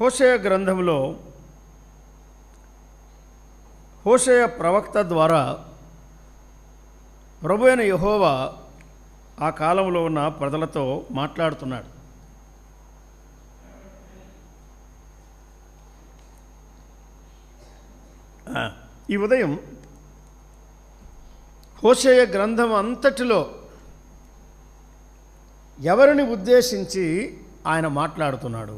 హోషేయ గ్రంథంలో హోషేయ ప్రవక్త ద్వారా ప్రభువైన యెహోవా ఆ కాలంలో ఉన్న ప్రజలతో మాట్లాడుతున్నాడు. ఈ ఉదయం హోషేయ గ్రంథం అంతటిలో ఎవరిని ఉద్దేశించి ఆయన మాట్లాడుతున్నాడు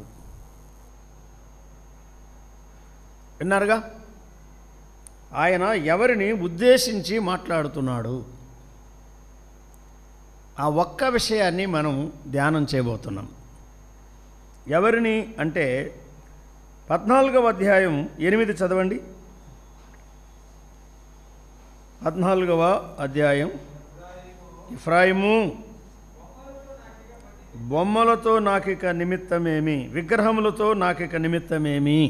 విన్నారుగా? ఆయన ఎవరిని ఉద్దేశించి మాట్లాడుతున్నాడు? ఆ ఒక్క విషయాన్ని మనం ధ్యానం చేయబోతున్నాం. ఎవరిని అంటే 14వ అధ్యాయం 8 చదవండి. 14వ అధ్యాయం. ఎఫ్రాయిము, బొమ్మలతో నాకిక నిమిత్తమేమి, విగ్రహములతో నాకిక నిమిత్తమేమి,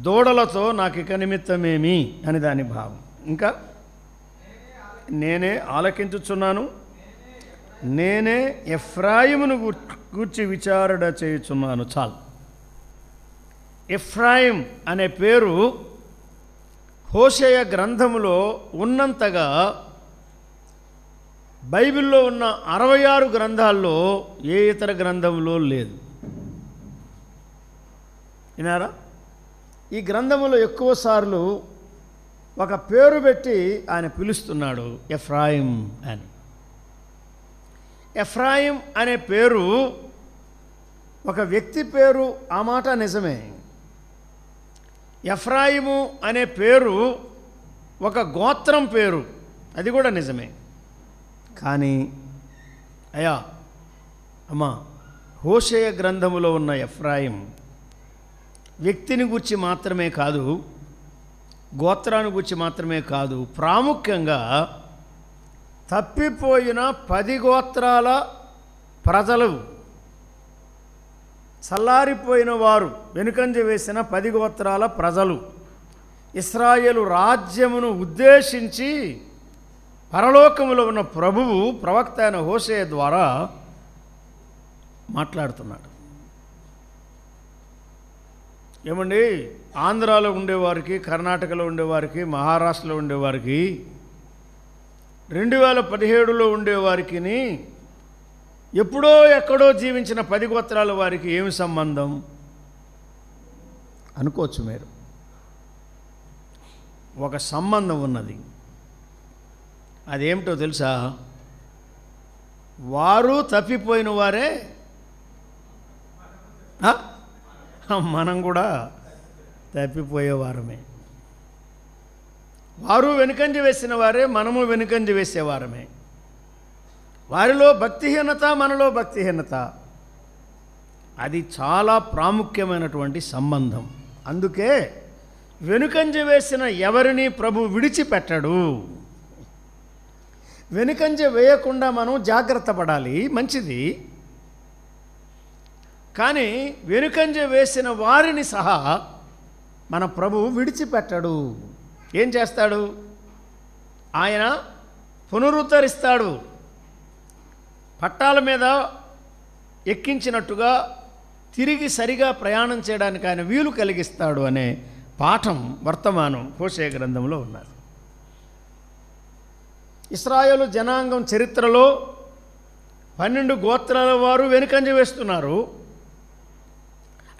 దూడలతో నాకిక నిమిత్తమేమి అని దాని భావం. ఇంకా నేనే ఆలకించుచున్నాను, నేనే ఎఫ్రాయిమును గూర్చి విచారణ చేయుచున్నాను. చాలు. ఎఫ్రాయిం అనే పేరు హోషేయ గ్రంథములో ఉన్నంతగా బైబిల్లో ఉన్న 66 గ్రంథాల్లో ఏ ఇతర గ్రంథంలో లేదు. వినారా? ఈ గ్రంథములో ఎక్కువ సార్లు ఒక పేరు పెట్టి ఆయన పిలుస్తున్నాడు, ఎఫ్రాయిం అని. ఎఫ్రాయిం అనే పేరు ఒక వ్యక్తి పేరు, ఆ మాట నిజమే. ఎఫ్రాయిము అనే పేరు ఒక గోత్రం పేరు, అది కూడా నిజమే. కానీ అయ్యా అమ్మా, హోషేయ గ్రంథములో ఉన్న ఎఫ్రాయిం వ్యక్తిని గురించి మాత్రమే కాదు, గోత్రాన్ని గురించి మాత్రమే కాదు, ప్రాముఖ్యంగా తప్పిపోయిన 10 గోత్రాల ప్రజలు, చల్లారిపోయిన వారు, వెనుకంజ వేసిన 10 గోత్రాల ప్రజలు, ఇశ్రాయేలు రాజ్యమును ఉద్దేశించి పరలోకములో ఉన్న ప్రభువు ప్రవక్త అయిన హోషేయ ద్వారా మాట్లాడుతున్నాడు. ఏమండి, ఆంధ్రాలో ఉండేవారికి, కర్ణాటకలో ఉండేవారికి, మహారాష్ట్రలో ఉండేవారికి, 2017లో ఉండేవారికి, ఎప్పుడో ఎక్కడో జీవించిన 10 గోత్రాల వారికి ఏమి సంబంధం అనుకోవచ్చు మీరు. ఒక సంబంధం ఉన్నది. అదేమిటో తెలుసా? వారు తప్పిపోయిన వారే, మనం కూడా తప్పిపోయేవారమే. వారు వెనుకంజ వేసిన వారే, మనము వెనుకంజ వేసేవారమే. వారిలో భక్తిహీనత, మనలో భక్తిహీనత. అది చాలా ప్రాముఖ్యమైనటువంటి సంబంధం. అందుకే వెనుకంజ వేసిన ఎవరిని ప్రభు విడిచిపెట్టడు. వెనుకంజ వేయకుండా మనం జాగ్రత్త పడాలి, మంచిది. కానీ వెనుకంజ వేసిన వారిని సహా మన ప్రభు విడిచిపెట్టడు. ఏం చేస్తాడు? ఆయన పునరుద్ధరిస్తాడు. పట్టాల మీద ఎక్కించినట్టుగా తిరిగి సరిగా ప్రయాణం చేయడానికి ఆయన వీలు కలిగిస్తాడు అనే పాఠం వర్తమానం హోషేయ గ్రంథంలో ఉన్నది. ఇశ్రాయేలు జనాంగం చరిత్రలో 12 గోత్రాల వారు వెనుకంజ వేస్తున్నారు.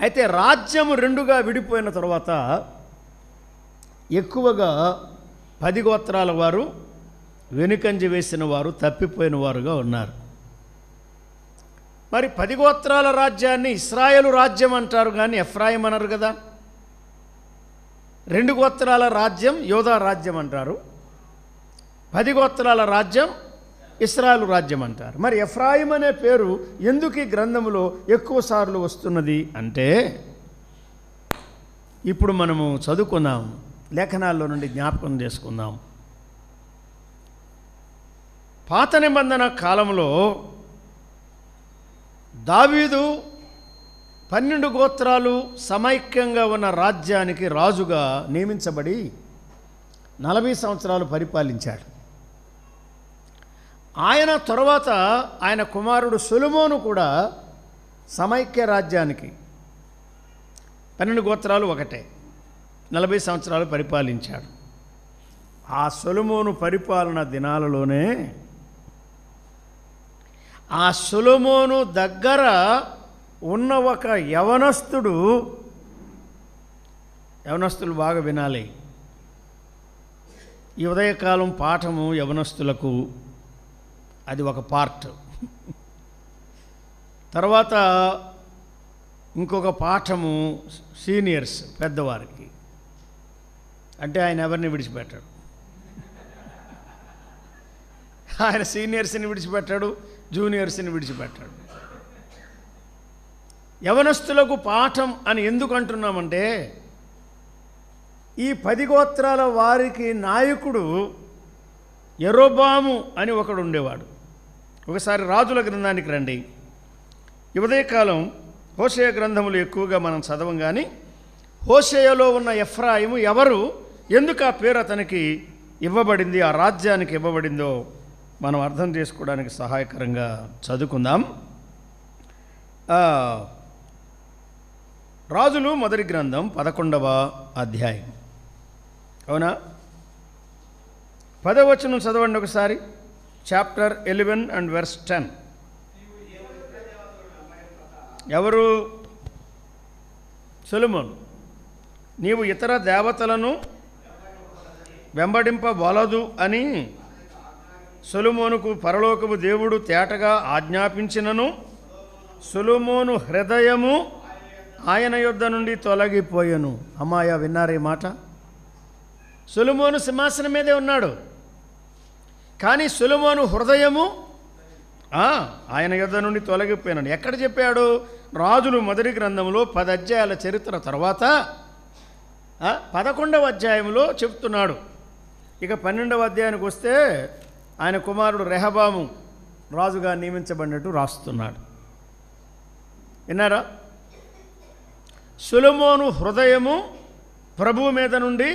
అయితే రాజ్యము 2గా విడిపోయిన తర్వాత ఎక్కువగా 10 గోత్రాల వారు, వెనుకంజ వేసిన వారు, తప్పిపోయిన వారుగా ఉన్నారు. మరి 10 గోత్రాల రాజ్యాన్ని ఇశ్రాయేలు రాజ్యం అంటారు, కానీ ఎఫ్రాయిం అనరు కదా. 2 గోత్రాల రాజ్యం యోధా రాజ్యం అంటారు, 10 గోత్రాల రాజ్యం ఇశ్రాయేలు రాజ్యం అంటారు. మరి ఎఫ్రాయిం అనే పేరు ఎందుకు ఈ గ్రంథంలో ఎక్కువ సార్లు వస్తున్నది అంటే, ఇప్పుడు మనము చదువుకుందాం, లేఖనాల్లో నుండి జ్ఞాపకం చేసుకుందాం. పాత నిబంధన కాలంలో దావీదు 12 గోత్రాలు సమైక్యంగా ఉన్న రాజ్యానికి రాజుగా నియమించబడి 40 సంవత్సరాలు పరిపాలించాడు. ఆయన తరువాత ఆయన కుమారుడు సొలొమోను కూడా సమైక్య రాజ్యానికి 12 గోత్రాలు ఒకటే, 40 సంవత్సరాలు పరిపాలించాడు. ఆ సొలొమోను పరిపాలన దినాలలోనే ఆ సొలొమోను దగ్గర ఉన్న ఒక యవనస్తులు బాగా వినాలి. ఈ ఉదయకాలం పాఠము యవనస్తులకు అది ఒక పార్ట్. తర్వాత ఇంకొక పాఠము సీనియర్స్, పెద్దవారికి. అంటే ఆయన ఎవరిని విడిచిపెట్టాడు, ఆయన సీనియర్స్ని విడిచిపెట్టాడు, జూనియర్స్ని విడిచిపెట్టాడు. యవనస్తులకు పాఠం అని ఎందుకు అంటున్నామంటే, ఈ 10 గోత్రాల వారికి నాయకుడు యరొబాము అని ఒకడు ఉండేవాడు. ఒకసారి రాజుల గ్రంథానికి రండి. ఈ ఉదయకాలం హోషేయ గ్రంథములు ఎక్కువగా మనం చదవం, కానీ హోషేయలో ఉన్న ఎఫ్రాయిము ఎవరు, ఎందుకు ఆ పేరు అతనికి ఇవ్వబడింది, ఆ రాజ్యానికి ఇవ్వబడిందో మనం అర్థం చేసుకోవడానికి సహాయకరంగా చదువుకుందాం. రాజులు మొదటి గ్రంథం 11వ అధ్యాయం. అవునా? 10వ వచనం చదవండి ఒకసారి. Chapter 11 and verse 10. ఎవరు? సొలొమోను. నీవు ఇతర దేవతలను వెంబడింపవలదు అని సొలొమోనుకు పరలోకపు దేవుడు తేటగా ఆజ్ఞాపించినను సొలొమోను హృదయము ఆయన యొద్ద నుండి తొలగిపోయెను. అమ్మాయ విన్నారే మాట? సొలొమోను సింహాసనం మీదే ఉన్నాడు, కానీ సొలొమోను హృదయము ఆయన యొద్ద నుండి తొలగిపోయినాడు. ఎక్కడ చెప్పాడు? రాజులు మొదటి గ్రంథంలో 10 అధ్యాయాల చరిత్ర తర్వాత 11వ అధ్యాయంలో చెప్తున్నాడు. ఇక 12వ అధ్యాయానికి వస్తే ఆయన కుమారుడు రెహబాము రాజుగా నియమించబడినట్టు రాస్తున్నాడు. విన్నారా? సొలొమోను హృదయము ప్రభువు మీద నుండి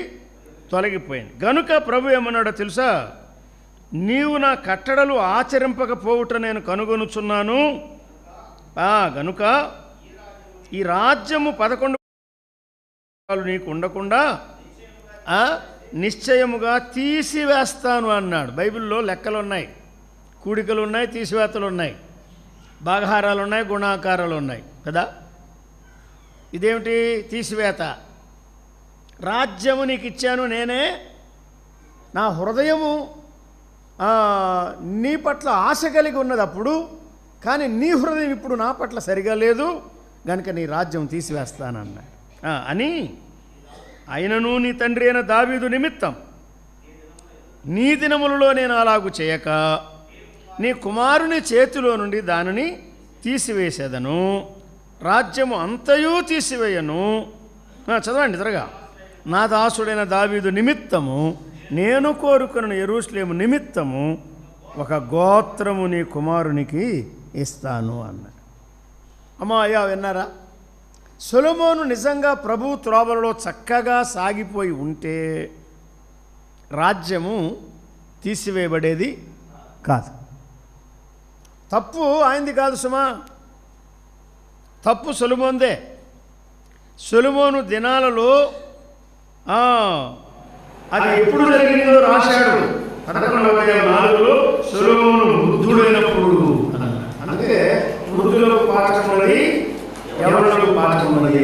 తొలగిపోయింది. గనుక ప్రభు ఏమన్నాడో తెలుసా? నీవు నా కట్టడలు ఆచరింపకపోవుట నేను కనుగొనుచున్నాను. గనుక ఈ రాజ్యము 11 నీకు ఉండకుండా నిశ్చయముగా తీసివేస్తాను అన్నాడు. బైబిల్లో లెక్కలు ఉన్నాయి, కూడికలు ఉన్నాయి, తీసివేతలు ఉన్నాయి, భాగహారాలు ఉన్నాయి, గుణాకారాలు ఉన్నాయి కదా. ఇదేమిటి తీసివేత? రాజ్యము నీకు ఇచ్చాను నేనే, నా హృదయము నీ పట్ల ఆశ కలిగి ఉన్నది అప్పుడు, కానీ నీ హృదయం ఇప్పుడు నా పట్ల సరిగా లేదు, కనుక నీ రాజ్యం తీసివేస్తానన్నాడు. అని ఆయనను నీ తండ్రి అయిన దావీదు నిమిత్తం నీ దినములలో నేను అలాగు చేయక నీ కుమారుని చేతిలో నుండి దానిని తీసివేసేదను, రాజ్యము అంతయు తీసివేయను. చదవండి త్వరగా. నా దాసుడైన దావీదు నిమిత్తము నేను కోరుకున్న యెరూషలేము నిమిత్తము ఒక గోత్రము నీ కుమారునికి ఇస్తాను అన్నాడు. అయ్యా విన్నారా? సొలొమోను నిజంగా ప్రభు త్రోవలలో చక్కగా సాగిపోయి ఉంటే రాజ్యము తీసివేయబడేది కాదు. తప్పు ఆయనది కాదు సుమా, తప్పు సొలొమోనుదే. సొలొమోను దినాలలో అది ఎప్పుడు జరిగిందో రాశాడు. 11:4 సొలొమోను వృద్ధుడైనప్పుడు. అందుకే వృద్ధులకు పాఠం ఉన్నది, యవనులకు పాఠం ఉన్నది.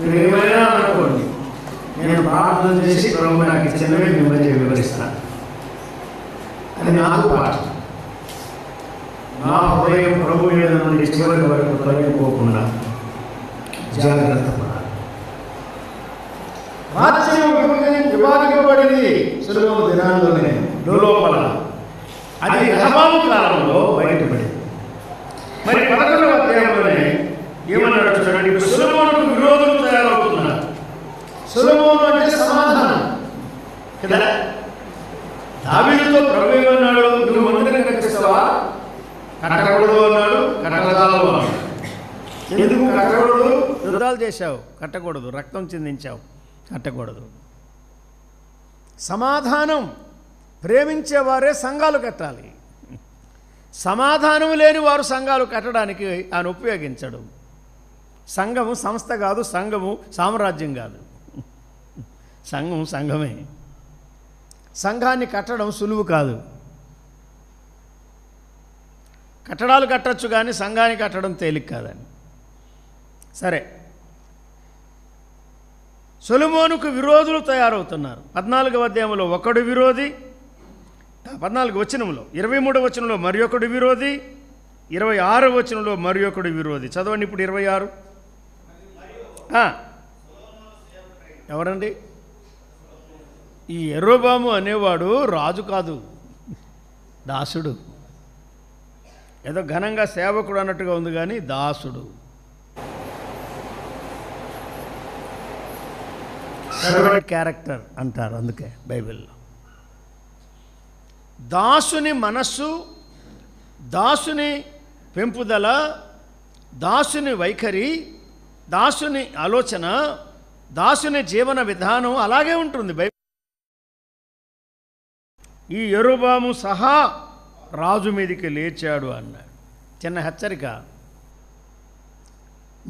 మీరు ఏమైనా అనుకోండి, నేను ప్రార్థన చేసి ప్రభు నాకు ఇచ్చినవే మిమ్మల్ని వివరిస్తాను. అది నాకు పాఠం. నా హృదయం ప్రభు మీద నుండి చివరి వరకు తొలగిపోకుండా జాగ్రత్త పడాలి. రాజ్యం విభాగింపబడింది సొలొమోను దినాల్లోనే లోపల. అది రెహబాము కాలంలో బయటపడింది. మరి 11వ అధ్యాయంలోనే ఏమన్నాడు చూడండి. ఇప్పుడు సొలొమోనుకు విరోధులు తయారవుతున్నారు. సొలొమోను అంటే సమాధానం కదా. దావీదుతో ప్రభు ఏమన్నాడు? నువ్వు మందిరం కట్టిస్తావా? కట్టకూడదు అన్నాడు. కట్టగలదు అన్నాడు. ఎందుకు కట్టకూడదు? యుద్ధాలు చేశావు, కట్టకూడదు. రక్తం చిందించావు, కట్టకూడదు. సమాధానం ప్రేమించేవారే సంఘాలు కట్టాలి. సమాధానం లేని వారు సంఘాలు కట్టడానికి ఆయన ఉపయోగించడు. సంఘము సంస్థ కాదు, సంఘము సామ్రాజ్యం కాదు. సంఘం సంఘమే. సంఘాన్ని కట్టడం సులువు కాదు. కట్టడాలు కట్టచ్చు కానీ సంఘాన్ని కట్టడం తేలిక కాదని. సరే, సొలొమోనుకు విరోధులు తయారవుతున్నారు. 14వ అధ్యాయంలో ఒకడు విరోధి, 14 వచనంలో, 23వ వచనంలో మరి ఒకడు విరోధి, 26వ వచనంలో మరి ఒకడు విరోధి. చదవండి ఇప్పుడు 26. ఎవరండి? ఈ యెరోబాము అనేవాడు రాజు కాదు, దాసుడు. ఏదో ఘనంగా సేవకుడు అన్నట్టుగా ఉంది కానీ దాసుడు. సర్వెంట్ క్యారెక్టర్ అంటారు అందుకే బైబిల్లో. దాసుని మనస్సు, దాసుని పెంపుదల, దాసుని వైఖరి, దాసుని ఆలోచన, దాసుని జీవన విధానం అలాగే ఉంటుంది బైబిల్. ఈ యెరోబాము సహా రాజు మీదికి లేచాడు అన్నాడు. చిన్న హెచ్చరిక.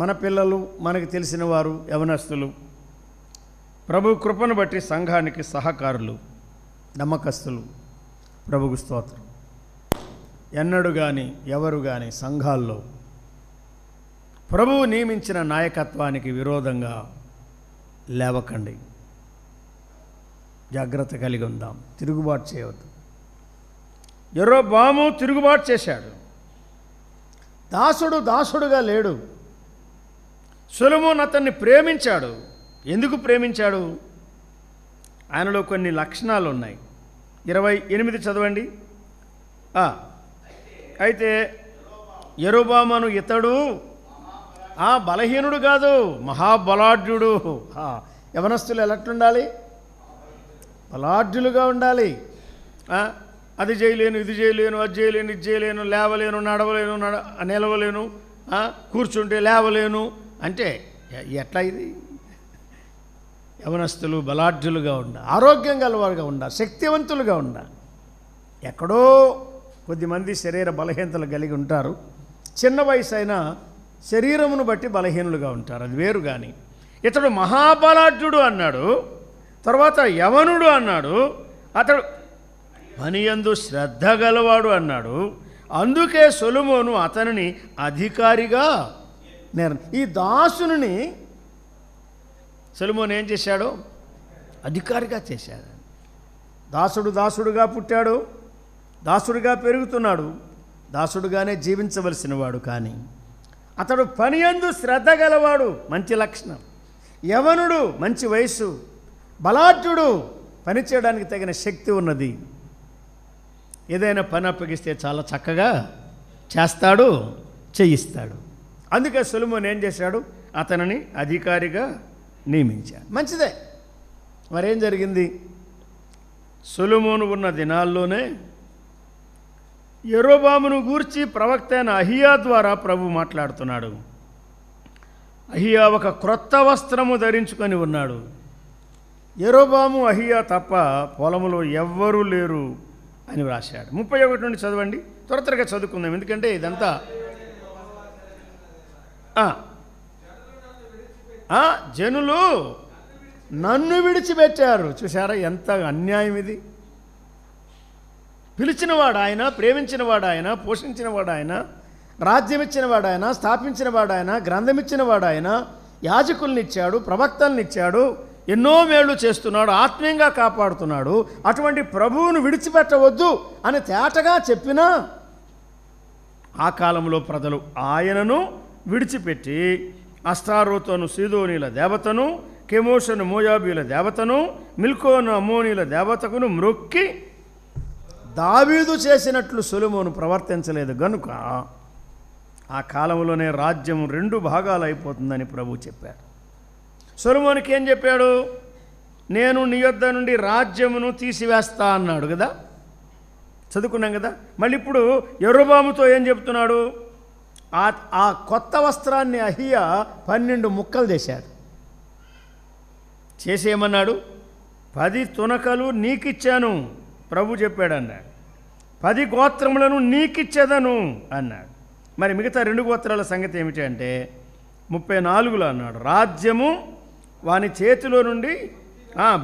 మన పిల్లలు, మనకు తెలిసిన వారు, యవనస్తులు, ప్రభు కృపను బట్టి సంఘానికి సహకారులు, నమ్మకస్తులు, ప్రభుకు స్తోత్రం. ఎన్నడు కానీ ఎవరు కానీ సంఘాల్లో ప్రభువు నియమించిన నాయకత్వానికి విరోధంగా లేవకండి. జాగ్రత్త కలిగి ఉందాం. తిరుగుబాటు చేయవద్దు. యెరోబాము తిరుగుబాటు చేశాడు. దాసుడుగా లేడు. సొలొమోను అతన్ని ప్రేమించాడు. ఎందుకు ప్రేమించాడు? ఆయనలో కొన్ని లక్షణాలు ఉన్నాయి. 28 చదవండి. అయితే యెరోబామును ఇతడు బలహీనుడు కాదు, మహాబలాఢ్యుడు. యవనస్తులు ఎలాంటి బలాఢ్యులుగా ఉండాలి. అది చేయలేను, ఇది చేయలేను, అది చేయలేను, ఇది చేయలేను, లేవలేను, నడవలేను, నిలవలేను, కూర్చుంటే లేవలేను అంటే ఎట్లా ఇది? యవనస్తులు బలాఢ్యులుగా ఉండాలి, ఆరోగ్యం గలవారుగా ఉండాలి, శక్తివంతులుగా ఉండాలి. ఎక్కడో కొద్దిమంది శరీర బలహీనతలు కలిగి ఉంటారు. చిన్న వయసు అయినా శరీరమును బట్టి బలహీనులుగా ఉంటారు, అది వేరు. కానీ ఇతడు మహాబలాఢ్యుడు అన్నాడు, తర్వాత యవనుడు అన్నాడు, అతడు పనియందు శ్రద్ధ గలవాడు అన్నాడు. అందుకే సొలొమోను అతనిని అధికారిగా ఈ దాసుని సొలొమోను ఏం చేశాడు? అధికారిగా చేశాడు. దాసుడుగా పుట్టాడు, దాసుడుగా పెరుగుతున్నాడు, దాసుడుగానే జీవించవలసిన వాడు. కానీ అతడు పనియందు శ్రద్ధ గలవాడు, మంచి లక్షణం. యవనుడు, మంచి వయస్సు. బలాఢ్యుడు, పని చేయడానికి తగిన శక్తి ఉన్నది. ఏదైనా పని అప్పగిస్తే చాలా చక్కగా చేస్తాడు, చేయిస్తాడు. అందుకే సొలొమోను ఏం చేశాడు? అతనిని అధికారిగా నియమించాడు. మంచిదే. మరేం జరిగింది? సొలొమోను ఉన్న దినాల్లోనే యెరోబామును గూర్చి ప్రవక్త అయిన అహియా ద్వారా ప్రభు మాట్లాడుతున్నాడు. అహియా ఒక క్రొత్త వస్త్రము ధరించుకొని ఉన్నాడు. యెరోబాము, అహియా తప్ప పొలములో ఎవ్వరూ లేరు అని వ్రాశాడు. 31 నుండి చదవండి, త్వరగా చదువుకుందాం, ఎందుకంటే ఇదంతా జనులు నన్ను విడిచిపెట్టారు. చూసారా ఎంత అన్యాయం ఇది? పిలిచినవాడు ఆయన, ప్రేమించినవాడు ఆయన, పోషించినవాడు ఆయన, రాజ్యం ఇచ్చినవాడు ఆయన, స్థాపించినవాడు ఆయన, గ్రంథం ఇచ్చినవాడు ఆయన, యాజకుల్ని ఇచ్చాడు, ప్రవక్తల్ని ఇచ్చాడు, ఎన్నో మేళ్లు చేస్తున్నాడు, ఆత్మీయంగా కాపాడుతున్నాడు. అటువంటి ప్రభువును విడిచిపెట్టవద్దు అని తేటగా చెప్పినా ఆ కాలంలో ప్రజలు ఆయనను విడిచిపెట్టి అస్తారోతును సీదోనీల దేవతను, కెమోషను మోయాబీల దేవతను, మిల్కోను అమ్మోనీల దేవతకును మ్రొక్కి దావీదు చేసినట్లు సొలొమోను ప్రవర్తించలేదు గనుక ఆ కాలంలోనే రాజ్యం 2 భాగాలు అయిపోతుందని ప్రభు చెప్పాడు. సొలొమోనుకి ఏం చెప్పాడు? నేను నీ యొద్ద నుండి రాజ్యమును తీసివేస్తా అన్నాడు కదా, చదువుకున్నాం కదా. మళ్ళీ ఇప్పుడు యెరోబాముతో ఏం చెప్తున్నాడు? ఆ కొత్త వస్త్రాన్ని అహియా 12 ముక్కలు చేశాడు. చేసేయమన్నాడు. 10 తునకలు నీకిచ్చాను ప్రభు చెప్పాడు అన్నాడు. 10 గోత్రములను నీకిచ్చేదను అన్నాడు. మరి మిగతా 2 గోత్రాల సంగతి ఏమిటి అంటే 34లో అన్నాడు, రాజ్యము వాని చేతిలో నుండి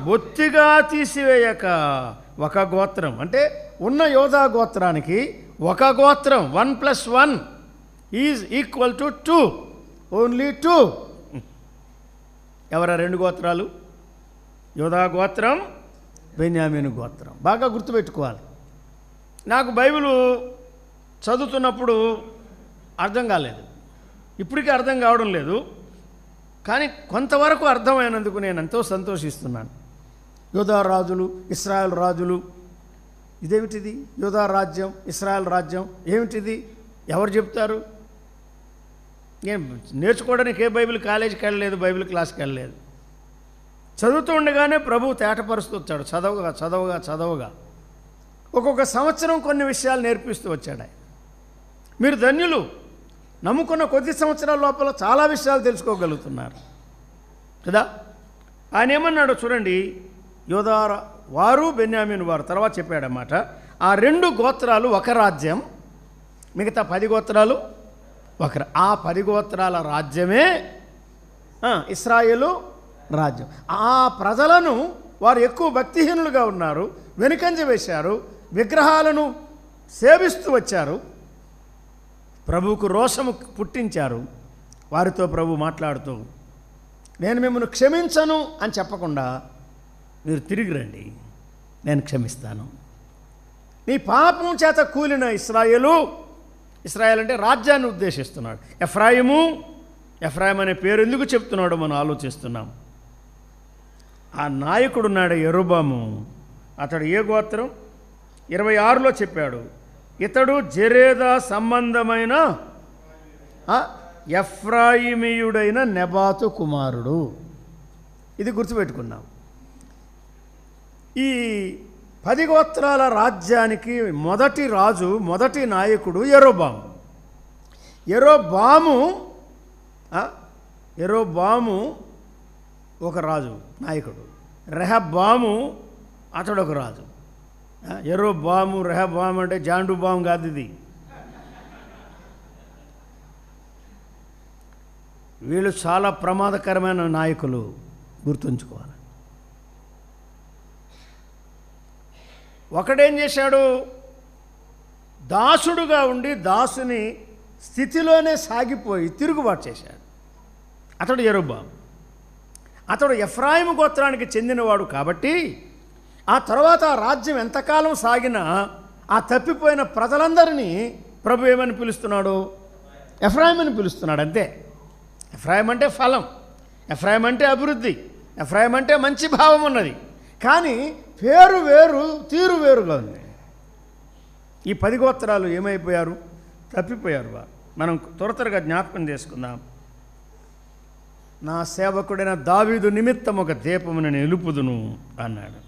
బొత్తిగా తీసివేయక. ఒక గోత్రం అంటే ఉన్న యోధా గోత్రానికి ఒక గోత్రం, 1+1 ఈజ్ ఈక్వల్ టు 2, ఓన్లీ 2. ఎవరా 2 గోత్రాలు? యోధా గోత్రం, బెన్యామీను గోత్రం. బాగా గుర్తుపెట్టుకోవాలి. నాకు బైబిలు చదువుతున్నప్పుడు అర్థం కాలేదు, ఇప్పటికీ అర్థం కావడం లేదు, కానీ కొంతవరకు అర్థమైనందుకు నేను ఎంతో సంతోషిస్తున్నాను. యోధా రాజులు, ఇశ్రాయేల్ రాజులు, ఇదేమిటిది? యోధా రాజ్యం, ఇశ్రాయేల్ రాజ్యం ఏమిటిది? ఎవరు చెప్తారు? నేను నేర్చుకోవడానికి ఏ బైబిల్ కాలేజీకి వెళ్ళలేదు, బైబిల్ క్లాస్కి వెళ్ళలేదు. చదువుతూ ఉండగానే ప్రభువు తేటపరుస్తూ వచ్చాడు, చదవగా చదవగా చదవగా ఒక్కొక్క సంవత్సరం కొన్ని విషయాలు నేర్పిస్తూ వచ్చాడు ఆయన. మీరు ధన్యులు, నమ్ముకున్న కొద్ది సంవత్సరాల లోపల చాలా విషయాలు తెలుసుకోగలుగుతున్నారు కదా. ఆయన ఏమన్నాడో చూడండి, యోధా వారు, బెన్యామీను వారు. తర్వాత చెప్పాడన్నమాట, ఆ 2 గోత్రాలు ఒక రాజ్యం, మిగతా 10 గోత్రాలు ఒక. ఆ 10 గోత్రాల రాజ్యమే ఇశ్రాయేలు రాజ్యం. ఆ ప్రజలను వారు ఎక్కువ భక్తిహీనులుగా ఉన్నారు, వెనుకంజ వేశారు, విగ్రహాలను సేవిస్తూ వచ్చారు, ప్రభువుకు రోషము పుట్టించారు. వారితో ప్రభు మాట్లాడుతూ, నేను మిమ్మల్ని క్షమించను అని చెప్పకుండా, మీరు తిరిగి రండి, నేను క్షమిస్తాను. నీ పాపం చేత కూలిన ఇశ్రాయేలు, ఇశ్రాయేల్ అంటే రాజ్యాన్ని ఉద్దేశిస్తున్నాడు. ఎఫ్రాయిం అనే పేరు ఎందుకు చెప్తున్నాడో మనం ఆలోచిస్తున్నాం. ఆ నాయకుడున్నాడు యెరోబాము, అతడు ఏ గోత్రం? 26లో చెప్పాడు, ఇతడు జెరేదా సంబంధమైన ఎఫ్రాయిమీయుడైన నెబాతు కుమారుడు. ఇది గుర్తుపెట్టుకున్నాం. ఈ 10 గోత్రాల రాజ్యానికి మొదటి రాజు, మొదటి నాయకుడు యెరోబాము. యెరోబాము ఒక రాజు, నాయకుడు. రెహబాము అతడు ఒక రాజు. యెరోబాము, రెహబాము అంటే జాండుబాము కాదు, ఇది. వీళ్ళు చాలా ప్రమాదకరమైన నాయకులు, గుర్తుంచుకోవాలి. ఒకడేం చేశాడు? దాసుడుగా ఉండి దాసుని స్థితిలోనే సాగిపోయి తిరుగుబాటు చేశాడు. అతడు యెరోబాము. అతడు ఎఫ్రాయిము గోత్రానికి చెందినవాడు కాబట్టి ఆ తర్వాత ఆ రాజ్యం ఎంతకాలం సాగినా ఆ తప్పిపోయిన ప్రజలందరినీ ప్రభు ఏమని పిలుస్తున్నాడు? ఎఫ్రాయిం అని పిలుస్తున్నాడు, అంతే. ఎఫ్రాయిం అంటే ఫలం, ఎఫ్రాయిం అంటే అభివృద్ధి, ఎఫ్రాయిం అంటే మంచి భావం ఉన్నది. కానీ పేరు వేరు, తీరు వేరుగా ఉంది. ఈ 10 గోత్రాలు ఏమైపోయారు? తప్పిపోయారు. మనం త్వరగా జ్ఞాపకం చేసుకుందాం. నా సేవకుడైన దావీదు నిమిత్తం ఒక దీపమును నిలుపుదును అన్నాడు.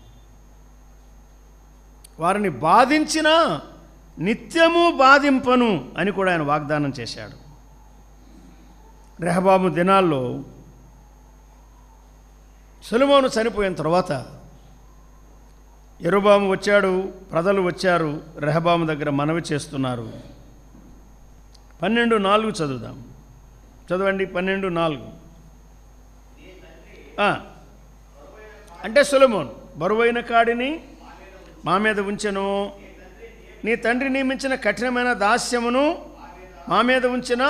వారిని బాధించినా నిత్యము బాధింపను అని కూడా ఆయన వాగ్దానం చేశాడు. రెహబాము దినాల్లో సొలొమోను చనిపోయిన తర్వాత యెరోబాము వచ్చాడు, ప్రజలు వచ్చారు, రెహబాము దగ్గర మనవి చేస్తున్నారు. 12:4 చదువుదాం. చదవండి 12:4. అంటే సొలొమోను బరువైన కాడిని మా మీద ఉంచెను, నీ తండ్రి నియమించిన కఠినమైన దాస్యమును మా మీద ఉంచిన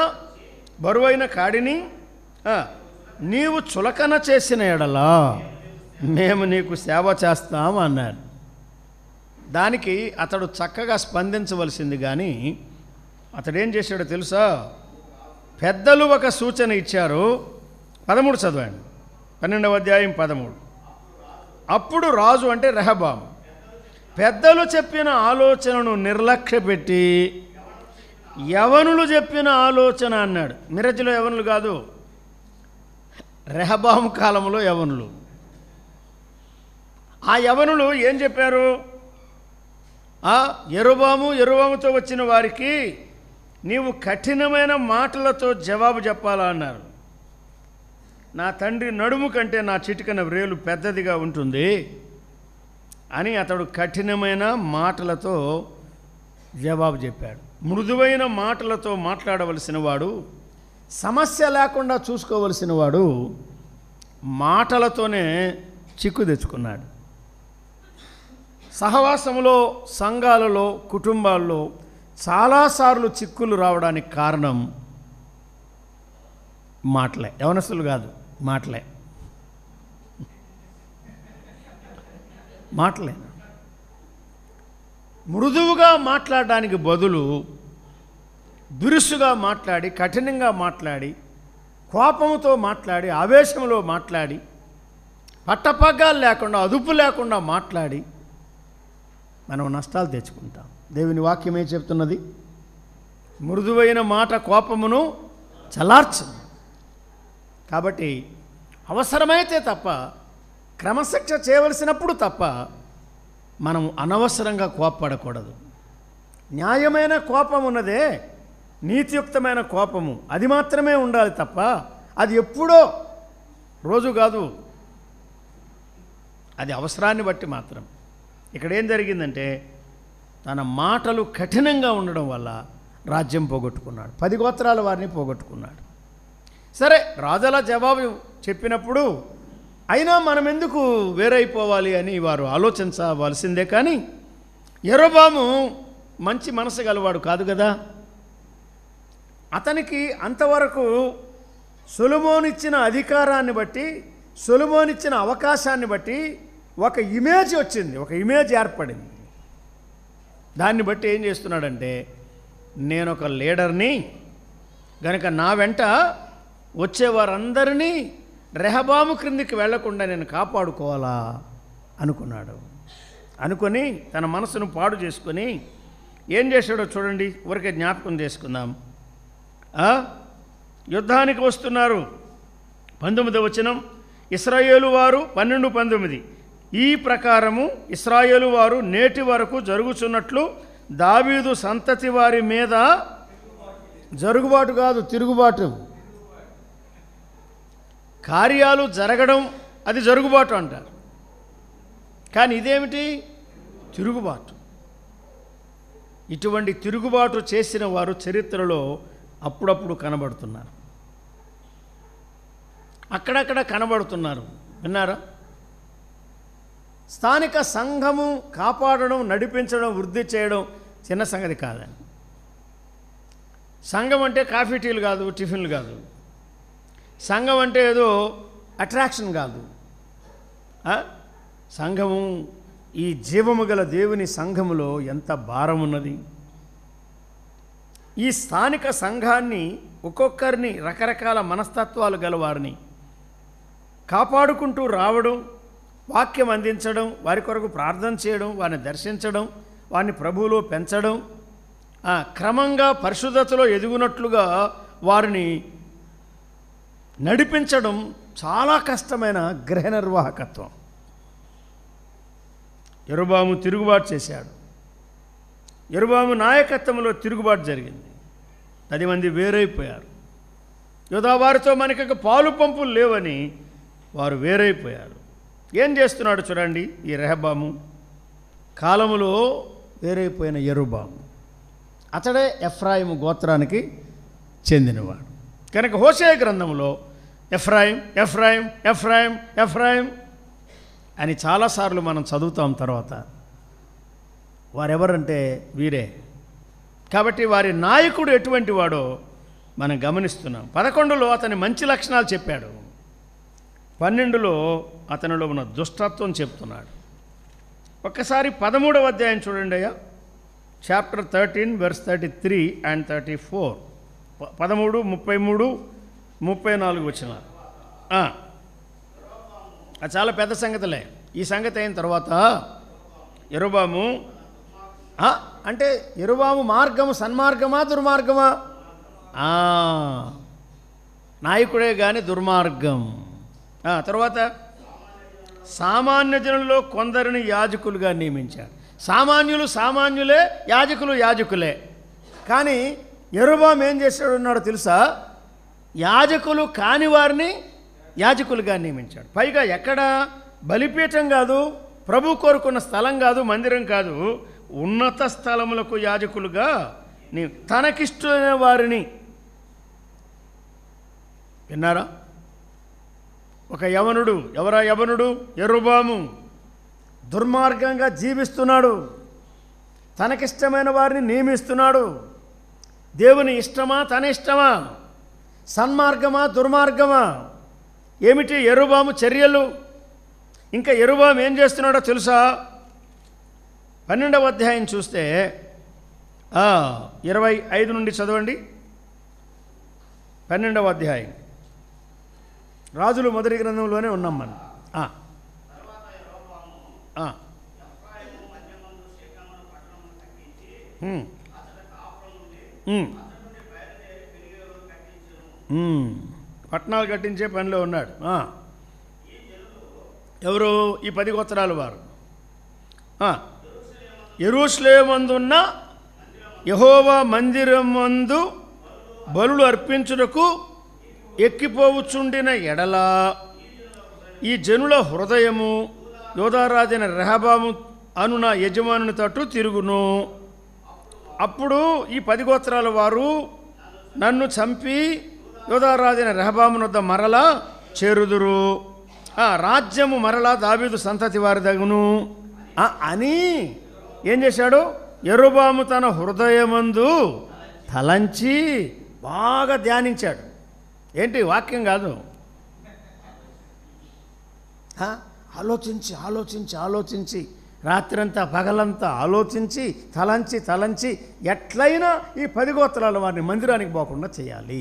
బరువైన కాడిని నీవు చులకన చేసిన ఎడలా మేము నీకు సేవ చేస్తాం అన్నాడు. దానికి అతడు చక్కగా స్పందించవలసింది, కానీ అతడేం చేశాడో తెలుసా? పెద్దలు ఒక సూచన ఇచ్చారు. 13 చదవండి, 12వ అధ్యాయం 13. అప్పుడు రాజు అంటే రెహబాము పెద్దలు చెప్పిన ఆలోచనను నిర్లక్ష్యపెట్టి యవనులు చెప్పిన ఆలోచన అన్నాడు. మిరజిలో యవనులు కాదు, రెహబాము కాలంలో యవనులు. ఆ యవనులు ఏం చెప్పారు? యెరోబాముతో వచ్చిన వారికి నీవు కఠినమైన మాటలతో జవాబు చెప్పాలా అన్నారు. నా తండ్రి నడుము కంటే నా చిటికన వ్రేలు పెద్దదిగా ఉంటుంది అని అతడు కఠినమైన మాటలతో జవాబు చెప్పాడు. మృదువైన మాటలతో మాట్లాడవలసిన వాడు సమస్య లేకుండా చూసుకోవలసిన వాడు మాటలతోనే చిక్కు తెచ్చుకున్నాడు. సహవాసంలో, సంఘాలలో, కుటుంబాల్లో చాలాసార్లు చిక్కులు రావడానికి కారణం మాటలే. యవనస్తులు కాదు, మాటలే. మృదువుగా మాట్లాడడానికి బదులు బిరుసుగా మాట్లాడి, కఠినంగా మాట్లాడి, కోపంతో మాట్లాడి, ఆవేశంలో మాట్లాడి, పట్టపగ్గాలు లేకుండా, అదుపు లేకుండా మాట్లాడి మనం నష్టాలు తెచ్చుకుంటాం. దేవుని వాక్యం ఏం చెప్తున్నది? మృదువైన మాట కోపమును చల్లార్చును. కాబట్టి అవసరమైతే తప్ప, క్రమశిక్ష చేయవలసినప్పుడు తప్ప మనం అనవసరంగా కోపపడకూడదు. న్యాయమైన కోపం ఉన్నదే, నీతియుక్తమైన కోపము, అది మాత్రమే ఉండాలి తప్ప అది ఎప్పుడో, రోజు కాదు, అది అవసరాన్ని బట్టి మాత్రం. ఇక్కడ ఏం జరిగిందంటే తన మాటలు కఠినంగా ఉండడం వల్ల రాజ్యం పోగొట్టుకున్నాడు, 10 గోత్రాల వారిని పోగొట్టుకున్నాడు. సరే, రాజుల జవాబు చెప్పినప్పుడు అయినా మనం ఎందుకు వేరైపోవాలి అని వారు ఆలోచించవలసిందే. కానీ యెరొబాము మంచి మనసు గలవాడు కాదు కదా. అతనికి అంతవరకు సొలొమోను ఇచ్చిన అధికారాన్ని బట్టి, సొలొమోను ఇచ్చిన అవకాశాన్ని బట్టి ఒక ఇమేజ్ వచ్చింది, ఒక ఇమేజ్ ఏర్పడింది. దాన్ని బట్టి ఏం చేస్తున్నాడంటే, నేను ఒక లీడర్ని గనక నా వెంట వచ్చేవారందరినీ రెహబాము క్రిందికి వెళ్లకుండా నేను కాపాడుకోవాలా అనుకున్నాడు. అనుకొని తన మనసును పాడు చేసుకొని ఏం చేశాడో చూడండి, ఊరికే జ్ఞాపకం చేసుకుందాం. యుద్ధానికి వస్తున్నారు. 19వ వచనం, ఇశ్రాయేలు వారు 12:19 ఈ ప్రకారము ఇశ్రాయేలు వారు నేటి వరకు జరుగుచున్నట్లు దావీదు సంతతి వారి మీద జరుగుబాటు కాదు, తిరుగుబాటు. కార్యాలు జరగడం అది జరుగుబాటు అంటారు, కానీ ఇదేమిటి? తిరుగుబాటు. ఇటువంటి తిరుగుబాటు చేసిన వారు చరిత్రలో అప్పుడప్పుడు కనబడుతున్నారు, అక్కడక్కడ కనబడుతున్నారు. విన్నారా? స్థానిక సంఘము కాపాడడం, నడిపించడం, వృద్ధి చేయడం చిన్న సంగతి కాదండి. సంఘం అంటే కాఫీ టీలు కాదు, టిఫిన్లు కాదు. సంఘం అంటే ఏదో అట్రాక్షన్ కాదు. సంఘము, ఈ జీవము గల దేవుని సంఘములో ఎంత భారం ఉన్నది. ఈ స్థానిక సంఘాన్ని, ఒక్కొక్కరిని, రకరకాల మనస్తత్వాలు గలవారిని కాపాడుకుంటూ రావడం, వాక్యం అందించడం, వారి కొరకు ప్రార్థన చేయడం, వారిని దర్శించడం, వారిని ప్రభువులో పెంచడం, క్రమంగా పరిశుద్ధతలో ఎదుగునట్లుగా వారిని నడిపించడం చాలా కష్టమైన గృహ నిర్వాహకత్వం. యెరొబాము తిరుగుబాటు చేశాడు. యెరొబాము నాయకత్వంలో తిరుగుబాటు జరిగింది. 10 మంది వేరైపోయారు. యూదా వారితో మనకి పాలు పంపులు లేవని వారు వేరైపోయారు. ఏం చేస్తున్నాడు చూడండి, ఈ రెహబాము కాలములో వేరైపోయిన యెరొబాము. అతడే ఎఫ్రాయిము గోత్రానికి చెందినవాడు. కనుక హోషేయ గ్రంథంలో ఎఫ్రాయిం ఎఫ్రాయిం ఎఫ్రాయిం ఎఫ్రాయిం అని చాలాసార్లు మనం చదువుతాం. తర్వాత వారెవరంటే వీరే. కాబట్టి వారి నాయకుడు ఎటువంటి వాడో మనం గమనిస్తున్నాం. 11లో అతని మంచి లక్షణాలు చెప్పాడు, 12లో అతనిలో ఉన్న దుష్టత్వం చెప్తున్నాడు. ఒక్కసారి 13వ అధ్యాయం చూడండి అయ్యా, చాప్టర్ 13 verse 33 and 34. 13, 33, 34 వచనాలు. అది చాలా పెద్ద సంగతులే. ఈ సంగతి అయిన తర్వాత యెరొబాము అంటే యెరొబాము మార్గము సన్మార్గమా దుర్మార్గమా? నాయకుడే కానీ దుర్మార్గం. తర్వాత సామాన్య జనుల్లో కొందరిని యాజకులుగా నియమించాడు. సామాన్యులే, యాజకులే. కానీ యెరొబాము ఏం చేశాడు ఉన్నాడో తెలుసా? యాజకులు కాని వారిని యాజకులుగా నియమించాడు. పైగా ఎక్కడ? బలిపీఠం కాదు, ప్రభు కోరుకున్న స్థలం కాదు, మందిరం కాదు, ఉన్నత స్థలములకు యాజకులుగా తనకిష్టమైన వారిని విన్నారా? ఒక యవనుడు, ఎవరా యవనుడు? యెరొబాము దుర్మార్గంగా జీవిస్తున్నాడు, తనకిష్టమైన వారిని నియమిస్తున్నాడు. దేవుని ఇష్టమా, తన ఇష్టమా? సన్మార్గమా, దుర్మార్గమా? ఏమిటి యెరొబాము చర్యలు? ఇంకా యెరొబాము ఏం చేస్తున్నాడో తెలుసా? 12వ అధ్యాయం చూస్తే 25 నుండి చదవండి. 12వ అధ్యాయం, రాజులు మొదటి గ్రంథంలోనే ఉన్నాం మనం. పట్టణాలు కట్టించే పనిలో ఉన్నాడు. ఎవరు? ఈ 10 గోత్రాల వారు. యెరూషలేమందున్న యెహోవా మందిరమందు బలులు అర్పించుటకు ఎక్కిపోవుచుండిన ఎడల ఈ జనుల హృదయము యోధారాజైన రెహబాము అను నా యజమానుని తట్టు తిరుగును. అప్పుడు ఈ 10 గోత్రాల వారు నన్ను చంపి యోధారాజైన రెహబాము వద్ద మరలా చేరుదురు. రాజ్యము మరలా దావీదు సంతతి వారి దగును అని ఏం చేశాడు? యెరొబాము తన హృదయమందు తలంచి బాగా ధ్యానించాడు. ఏంటి? వాక్యం కాదు. ఆలోచించి ఆలోచించి ఆలోచించి రాత్రంతా పగలంతా ఆలోచించి తలంచి తలంచి ఎట్లయినా ఈ 10 గోత్రాల వారిని మందిరానికి పోకుండా చేయాలి.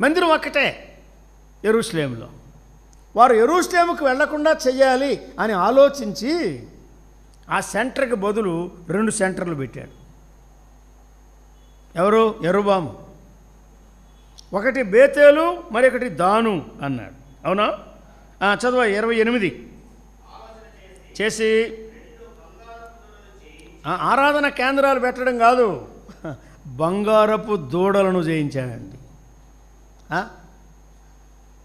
మందిరం ఒక్కటే యెరూషలేములో, వారు యెరూషలేముకు వెళ్లకుండా చెయ్యాలి అని ఆలోచించి ఆ సెంటర్కి బదులు 2 సెంటర్లు పెట్టాడు. ఎవరు? యెరొబాము. ఒకటి బేతేలు, మరొకటి దాను అన్నాడు. అవునా? చదువు 28 చేసి ఆరాధన కేంద్రాలు పెట్టడం కాదు, బంగారపు దూడలను చేయించాడండి.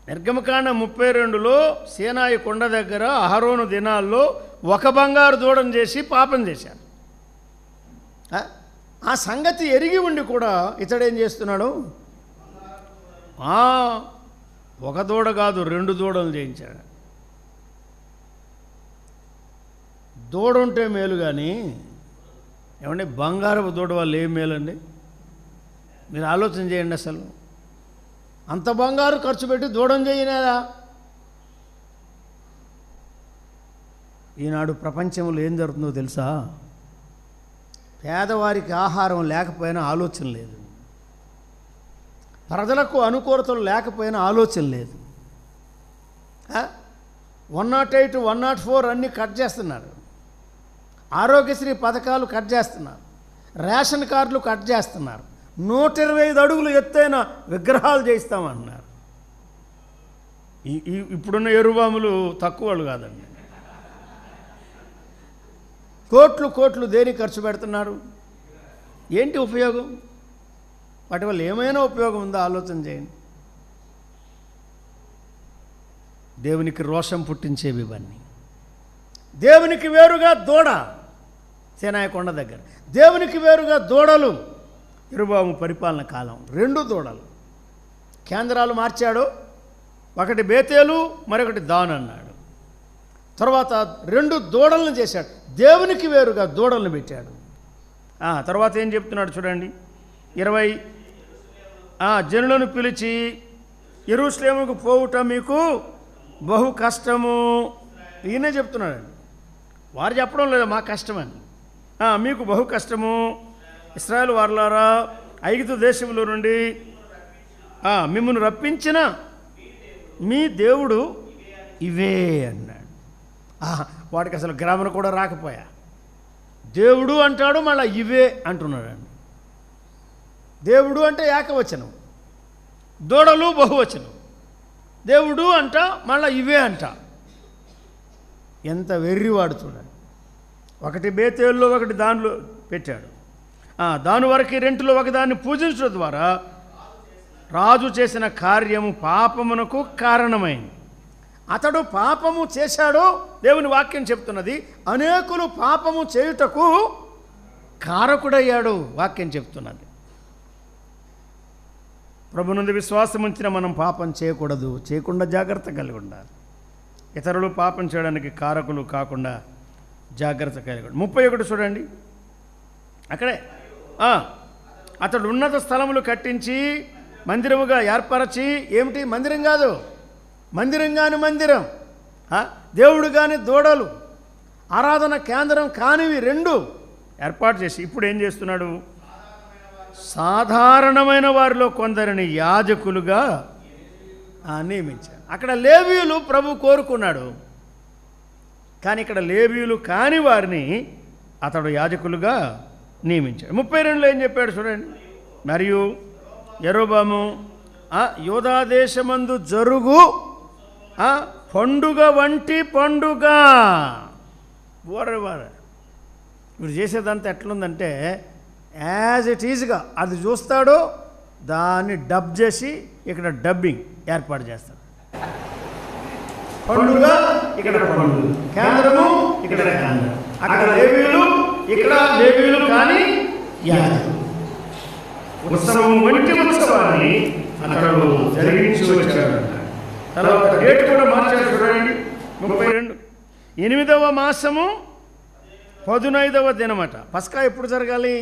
నిర్గమకాండ 32లో సీనాయి కొండ దగ్గర అహరోను దినాల్లో ఒక బంగారు దూడను చేసి పాపం చేశాడు. ఆ సంగతి ఎరిగి ఉండి కూడా ఇతడేం చేస్తున్నాడు? ఒక దూడ కాదు, 2 దూడలు చేయించాడు. దూడ ఉంటే మేలు కానీ ఏమండి, బంగారపు దూడ వల్ల ఏం మేలండి? మీరు ఆలోచన చేయండి. అసలు అంత బంగారు ఖర్చు పెట్టి దూడం చేయనేదా? ఈనాడు ప్రపంచంలో ఏం జరుగుతుందో తెలుసా? పేదవారికి ఆహారం లేకపోయినా ఆలోచన లేదు, ప్రజలకు అనుకూలతలు లేకపోయినా ఆలోచన లేదు. 108, 104 అన్నీ కట్ చేస్తున్నారు. ఆరోగ్యశ్రీ పథకాలు కట్ చేస్తున్నారు. రేషన్ కార్డులు కట్ చేస్తున్నారు. 125 అడుగులు ఎత్తైన విగ్రహాలు చేయిస్తామన్నారు. ఇప్పుడున్న యెరొబాములు తక్కువ వాళ్ళు కాదండి. కోట్లు దేనికి ఖర్చు పెడుతున్నారు? ఏంటి ఉపయోగం? వాటి వల్ల ఏమైనా ఉపయోగం ఉందో ఆలోచన చేయండి. దేవునికి రోషం పుట్టించేవి ఇవన్నీ. దేవునికి వేరుగా దూడ సీనాయి కొండ దగ్గర, దేవునికి వేరుగా దూడలు. యెరొబాము పరిపాలన కాలం 2 దూడలు కేంద్రాలు మార్చాడు. ఒకటి బేతేలు, మరొకటి దాను అన్నాడు. తర్వాత 2 దూడలను చేశాడు. దేవునికి వేరుగా దూడలను పెట్టాడు. తర్వాత ఏం చెప్తున్నాడు చూడండి. 20 జనులను పిలిచి, యెరూషలేముకు పోవుట మీకు బహు కష్టము. ఈయనే చెప్తున్నాడండి, వారు చెప్పడం లేదు, మా కష్టమని. మీకు బహు కష్టము. ఇశ్రాయేలు వారలారా, ఐగుప్తు దేశంలో నుండి మిమ్మల్ని రప్పించిన మీ దేవుడు ఇవే అన్నాడు. వాడికి అసలు గ్రామర్ కూడా రాకపోయా, దేవుడు అంటాడు, మళ్ళీ ఇవే అంటున్నాడండి. దేవుడు అంటే ఏకవచనం, దూడలు బహువచనం. దేవుడు అంట, మళ్ళీ ఇవే అంట. ఎంత వెర్రివాడు చూడండి. ఒకటి బేతేల్లో, ఒకటి దానిలో పెట్టాడు. దాని వరకు రెంటిలో ఒకదాన్ని పూజించడం ద్వారా రాజు చేసిన కార్యము పాపమునకు కారణమైంది. అతడు పాపము చేశాడు. దేవుని వాక్యం చెప్తున్నది, అనేకులు పాపము చేయుటకు కారకుడయ్యాడు. వాక్యం చెప్తున్నది. ప్రభునందు విశ్వాసం ఉంచిన మనం పాపం చేయకూడదు, చేయకుండా జాగ్రత్త కలిగి ఉండాలి. ఇతరులు పాపం చేయడానికి కారకులు కాకుండా జాగ్రత్త కలిగి ఉండాలి. 31 చూడండి, అక్కడే అతడు ఉన్నత స్థలములు కట్టించి మందిరముగా ఏర్పరచి, ఏమిటి మందిరం కాదు, మందిరం కాని మందిరం, దేవుడు కాని దూడలు, ఆరాధన కేంద్రం కానివి 2 ఏర్పాటు చేసి ఇప్పుడు ఏం చేస్తున్నాడు, సాధారణమైన వారిలో కొందరిని యాజకులుగా నియమించాడు. అక్కడ లేవీయులు ప్రభు కోరుకున్నాడు, కానీ ఇక్కడ లేవీయులు కాని వారిని అతడు యాజకులుగా నియమించాడు. 32లో ఏం చెప్పాడు చూడండి, మరియు యెరొబోము యూదాదేశమందు జరుగు పండుగ వంటి పండుగ. ఇప్పుడు చేసేదంతా ఎట్లుందంటే యాజ్ ఇట్ ఈజ్గా అది చూస్తాడు, దాన్ని డబ్ చేసి ఇక్కడ డబ్బింగ్ ఏర్పాటు చేస్తాడు. పండుగ ఇక్కడ పండుగ, కేంద్రము ఇక్కడ కేంద్రం, అక్కడ లేవీయులు ఇక్కడ లేవీయులు కానీ యాజకులు. ఉత్సవం వంటి ఉత్సవాన్ని అతడు జరిగించి వచ్చాడు. తర్వాత డేట్ కూడా మార్చాడు చూడండి, 32 8వ మాసము 15వ దినమట. పస్కా ఎప్పుడు జరగాలి,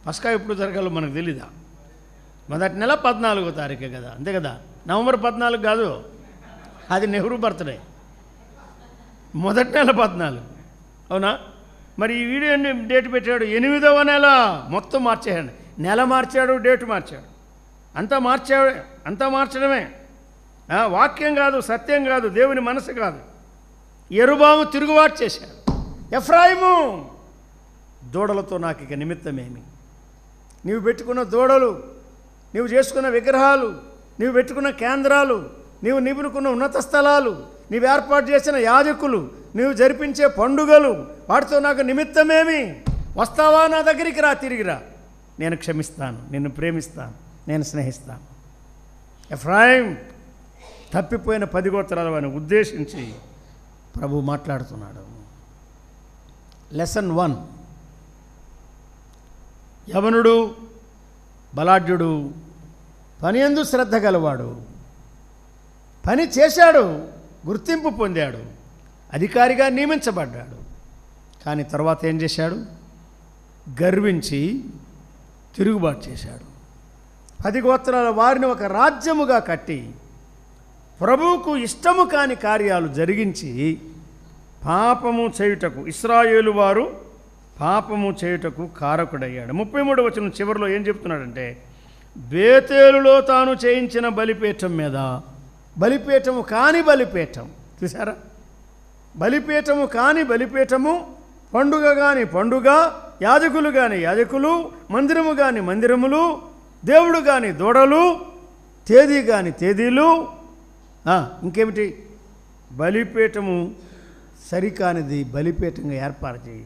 పస్కా ఎప్పుడు జరగాలో మనకు తెలీదా? మొదటి నెల 14వ తారీఖే కదా, అంతే కదా, నవంబర్ 14 కాదు, అది నెహ్రూ బర్త్డే. మొదటి నెల 14, అవునా? మరి ఈ వీడియో డేట్ పెట్టాడు 8వ నెల, మొత్తం మార్చేయండి, నెల మార్చాడు, డేట్ మార్చాడు, అంతా మార్చడమే. వాక్యం కాదు, సత్యం కాదు, దేవుని మనసు కాదు. యెరొబోము తిరుగుబాటు చేశాడు. ఎఫ్రాయిము, దూడలతో నాకు ఇక నిమిత్తమేమి, నీవు పెట్టుకున్న దూడలు, నీవు చేసుకున్న విగ్రహాలు, నీవు పెట్టుకున్న కేంద్రాలు, నీవు నిపుణుకున్న ఉన్నత స్థలాలు, నీవు ఏర్పాటు చేసిన యాజకులు, నీవు జరిపించే పండుగలు, వాటితో నాకు నిమిత్తమేమి? వస్తావా నా దగ్గరికి రా, తిరిగిరా, నేను క్షమిస్తాను, నిన్ను ప్రేమిస్తాను, నేను స్నేహిస్తాను. ఎఫ్రాయిం తప్పిపోయిన 10 గోత్రాల వారిని ఉద్దేశించి ప్రభు మాట్లాడుతున్నాడు. లెసన్ 1, యవనుడు బలాఢ్యుడు, పని యందు శ్రద్ధ గలవాడు, పని చేశాడు, గుర్తింపు పొందాడు, అధికారిగా నియమించబడ్డాడు. కానీ తర్వాత ఏం చేశాడు? గర్వించి తిరుగుబాటు చేశాడు. 10 గోత్రాల వారిని ఒక రాజ్యముగా కట్టి ప్రభువుకు ఇష్టము కాని కార్యాలు జరిగించి పాపము చేయుటకు, ఇశ్రాయేలు వారు పాపము చేయుటకు కారకుడయ్యాడు. 33వ వచనం చివరిలో ఏం చెప్తున్నాడంటే, బేతేలులో తాను చేయించిన బలిపీఠం మీద, బలిపీఠము కాని బలిపీఠం, చూసారా, బలిపీఠము కాని బలిపీఠము, పండుగ కాని పండుగ, యాజకులు కాని యాజకులు, మందిరము కాని మందిరములు, దేవుడు కాని దూడలు, తేదీ కాని తేదీలు, ఇంకేమిటి, బలిపీఠము సరికానిది బలిపీఠంగా ఏర్పాటు చేయి,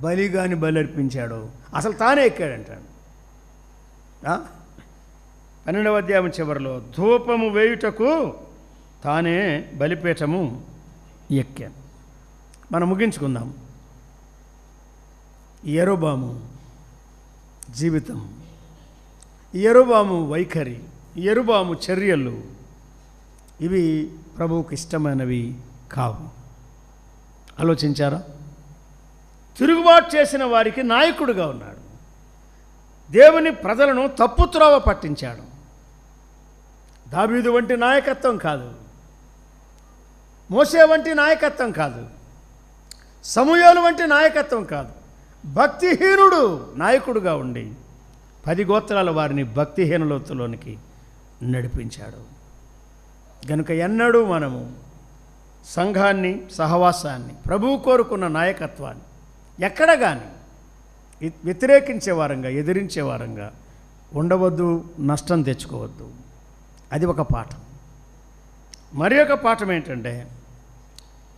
బలిగాని బలి అర్పించాడు, అసలు తానే ఎక్కాడంటాడు. 12వ అధ్యాయం చివరిలో ధూపము వేయుటకు తానే బలిపీఠము ఎక్కాను. మనం ముగించుకుందాం. యెరొబోము జీవితం, యెరొబోము వైఖరి, యెరొబోము చర్యలు, ఇవి ప్రభువుకు ఇష్టమైనవి కావు. ఆలోచించారా? తిరుగుబాటు చేసిన వారికి నాయకుడిగా ఉన్నాడు. దేవుని ప్రజలను తప్పుత్రోవ పట్టించాడు. దావీదు వంటి నాయకత్వం కాదు, మోషే వంటి నాయకత్వం కాదు, సమూయేలు వంటి నాయకత్వం కాదు. భక్తిహీనుడు నాయకుడుగా ఉండి 10 గోత్రాల వారిని భక్తిహీనలోతులోనికి నడిపించాడు. గనుక ఎన్నడూ మనము సంఘాన్ని, సహవాసాన్ని, ప్రభువు కోరుకున్న నాయకత్వాన్ని ఎక్కడ కానీ వ్యతిరేకించే వారంగా, ఎదిరించే వారంగా ఉండవద్దు, నష్టం తెచ్చుకోవద్దు. అది ఒక పాఠం. మరి ఒక పాఠం ఏంటంటే,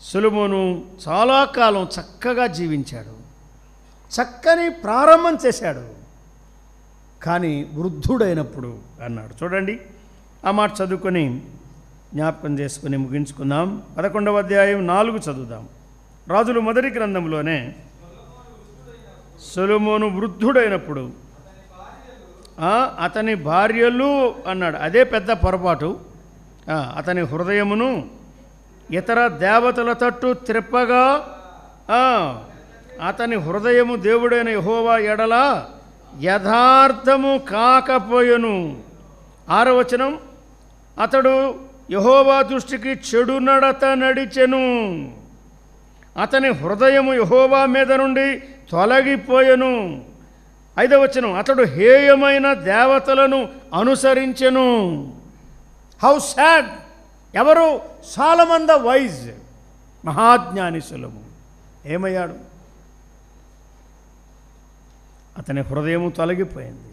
సొలొమోను చాలా కాలం చక్కగా జీవించాడు, చక్కని ప్రారంభం చేశాడు, కానీ వృద్ధుడైనప్పుడు అన్నాడు. చూడండి, ఆ మాట చదువుకొని జ్ఞాపకం చేసుకుని ముగించుకుందాం. 11వ అధ్యాయం 4 చదువుదాం. రాజులు మొదటి గ్రంథంలోనే సొలొమోను వృద్ధుడైనప్పుడు అతని భార్యలు అన్నాడు. అదే పెద్ద పొరపాటు. అతని హృదయమును ఇతర దేవతల తట్టు త్రిప్పగా అతని హృదయము దేవుడైన యెహోవా ఎడల యథార్థము కాకపోయెను. 6వ వచనం, అతడు యెహోవా దృష్టికి చెడు నడత నడిచెను, అతని హృదయము యెహోవా మీద నుండి తొలగిపోయెను. 5వ వచనం, అతడు హేయమైన దేవతలను అనుసరించెను. How sad! ఎవరు? సాలమన్ ద వైజ్, మహాజ్ఞాని సొలొమోను ఏమయ్యాడు? అతని హృదయము తొలగిపోయింది.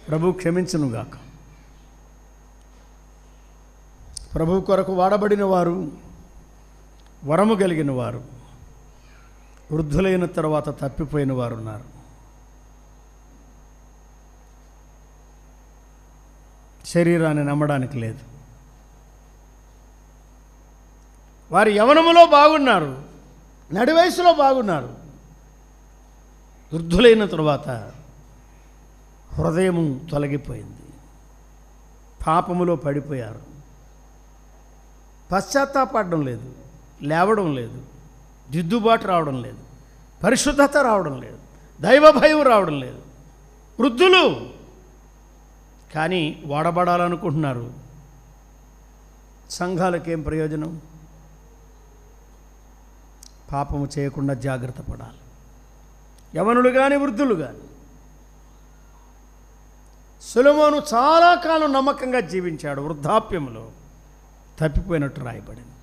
ప్రభు క్షమించునుగాక. ప్రభు కొరకు వాడబడిన వారు, వరము కలిగిన వారు, వృద్ధులైన తర్వాత తప్పిపోయిన వారు ఉన్నారు. శరీరాన్ని నమ్మడానికి లేదు. వారి యవనములో బాగున్నారు, నడి వయసులో బాగున్నారు, వృద్ధులైన తరువాత హృదయము తొలగిపోయింది, పాపములో పడిపోయారు. పశ్చాత్తాపడడం లేదు, లేవడం లేదు, దిద్దుబాటు రావడం లేదు, పరిశుద్ధత రావడం లేదు, దైవ భయం రావడం లేదు. వృద్ధులు కానీ వాడబడాలనుకుంటున్నారు. సంఘాలకేం ప్రయోజనం? పాపము చేయకుండా జాగ్రత్త పడాలి. యవనులు కానీ వృద్ధులు కానీ. సొలొమోను చాలా కాలం నమ్మకంగా జీవించాడు. వృద్ధాప్యంలో తప్పిపోయినట్టు రాయబడింది.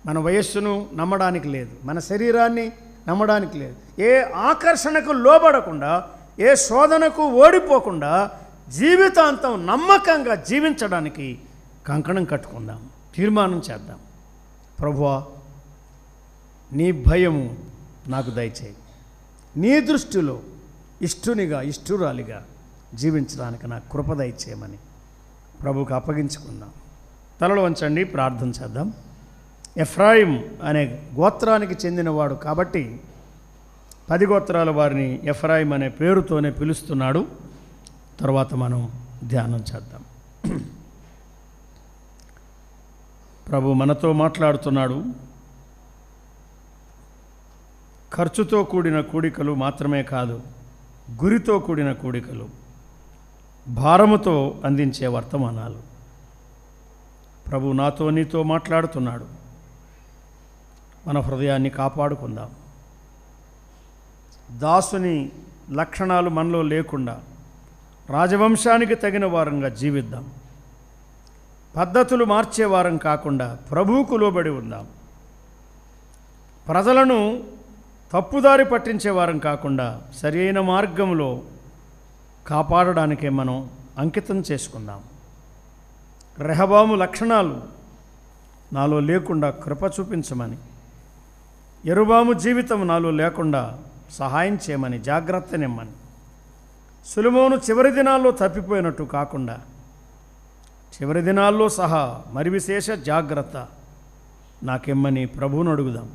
మన వయస్సును నమ్మడానికి లేదు, మన శరీరాన్ని నమ్మడానికి లేదు. ఏ ఆకర్షణకు లోబడకుండా, ఏ శోధనకు ఓడిపోకుండా జీవితాంతం నమ్మకంగా జీవించడానికి కంకణం కట్టుకుందాం, తీర్మానం చేద్దాం. ప్రభువా, నీ భయము నాకు దయచేయి, నీ దృష్టిలో ఇష్టునిగా ఇష్టురాలిగా జీవించడానికి నాకు కృప దయచేయమని ప్రభువుకు అప్పగించుకుందాం. తలలు వంచండి, ప్రార్థన చేద్దాం. ఎఫ్రాయిం అనే గోత్రానికి చెందినవాడు కాబట్టి 10 గోత్రాల వారిని ఎఫ్రాయిం అనే పేరుతోనే పిలుస్తున్నాడు. తర్వాత మనం ధ్యానం చేద్దాం. ప్రభు మనతో మాట్లాడుతున్నాడు. ఖర్చుతో కూడిన కూడికలు మాత్రమే కాదు, గురితో కూడిన కూడికలు, భారముతో అందించే వర్తమానాలు. ప్రభు నాతో నీతో మాట్లాడుతున్నాడు. మన హృదయాన్ని కాపాడుకుందాం. దాసుని లక్షణాలు మనలో లేకుండా రాజవంశానికి తగిన వారంగా జీవిద్దాం. పద్ధతులు మార్చే వారం కాకుండా ప్రభువుకు లోబడి ఉందాం. ప్రజలను తప్పుదారి పట్టించే వారం కాకుండా సరైన మార్గంలో కాపాడడానికే మనం అంకితం చేసుకుందాం. రెహబాము లక్షణాలు నాలో లేకుండా కృప చూపించమని, యెరొబాము జీవితం నాలో లేకుండా సహాయం చేయమని, జాగ్రత్త నిమ్మని, సొలొమోను చివరి దినాల్లో తప్పిపోయినట్టు కాకుండా చివరి దినాల్లో సహా మరి విశేష జాగ్రత్త నాకెమ్మని ప్రభువును అడుగుదాం.